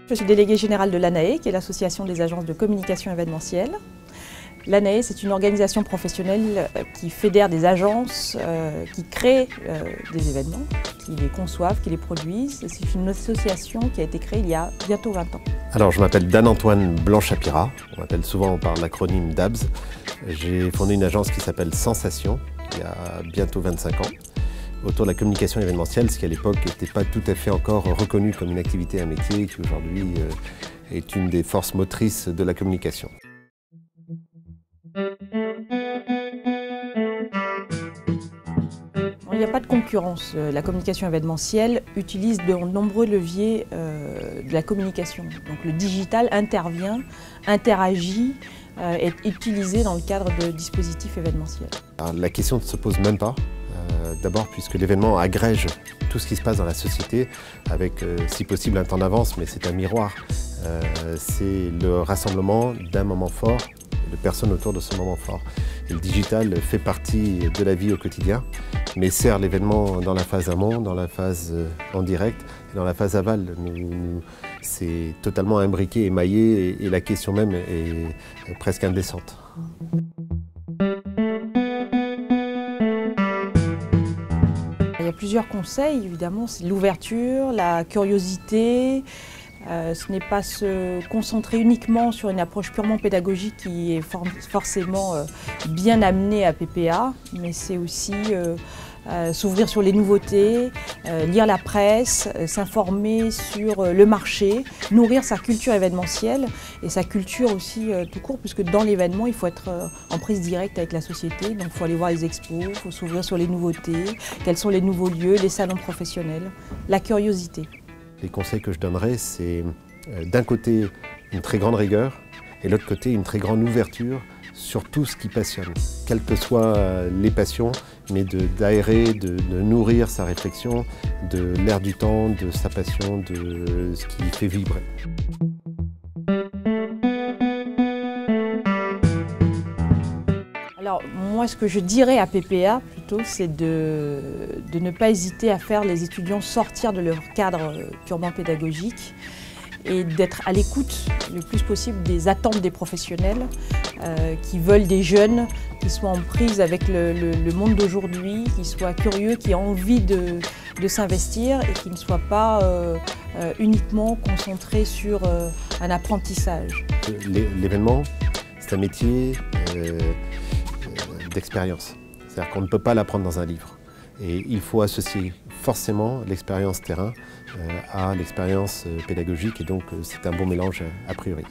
Je suis déléguée générale de l'ANAE, qui est l'association des agences de communication événementielle. L'ANAE, c'est une organisation professionnelle qui fédère des agences, qui créent des événements, qui les conçoivent, qui les produisent. C'est une association qui a été créée il y a bientôt 20 ans. Alors, je m'appelle Dan-Antoine Blanc-Chapira, on m'appelle souvent par l'acronyme DABS. J'ai fondé une agence qui s'appelle Sensation, il y a bientôt 25 ans, autour de la communication événementielle, ce qui à l'époque n'était pas tout à fait encore reconnu comme une activité, un métier, qui aujourd'hui est une des forces motrices de la communication. Il n'y a pas de concurrence. La communication événementielle utilise de nombreux leviers de la communication. Donc le digital intervient, interagit, est utilisé dans le cadre de dispositifs événementiels. Alors, la question ne se pose même pas. D'abord puisque l'événement agrège tout ce qui se passe dans la société avec, si possible, un temps d'avance, mais c'est un miroir. C'est le rassemblement d'un moment fort et de personnes autour de ce moment fort. Et le digital fait partie de la vie au quotidien, mais sert l'événement dans la phase amont, dans la phase en direct et dans la phase aval. C'est totalement imbriqué, émaillé et la question même est presque indécente. Il y a plusieurs conseils, évidemment, c'est l'ouverture, la curiosité. Ce n'est pas se concentrer uniquement sur une approche purement pédagogique qui est forcément bien amenée à PPA, mais c'est aussi s'ouvrir sur les nouveautés, lire la presse, s'informer sur le marché, nourrir sa culture événementielle et sa culture aussi tout court, puisque dans l'événement, il faut être en prise directe avec la société. Donc il faut aller voir les expos, il faut s'ouvrir sur les nouveautés, quels sont les nouveaux lieux, les salons professionnels, la curiosité. Les conseils que je donnerais, c'est d'un côté une très grande rigueur et de l'autre côté une très grande ouverture sur tout ce qui passionne, quelles que soient les passions, mais d'aérer, de nourrir sa réflexion, de l'air du temps, de sa passion, de ce qui fait vibrer. Alors moi, ce que je dirais à PPA plutôt, c'est de ne pas hésiter à faire les étudiants sortir de leur cadre purement pédagogique et d'être à l'écoute le plus possible des attentes des professionnels qui veulent des jeunes qui soient en prise avec le monde d'aujourd'hui, qui soient curieux, qui aient envie de s'investir et qui ne soient pas uniquement concentrés sur un apprentissage. L'événement, c'est un métier d'expérience. C'est-à-dire qu'on ne peut pas l'apprendre dans un livre. Et il faut associer forcément l'expérience terrain à l'expérience pédagogique et donc c'est un bon mélange a priori.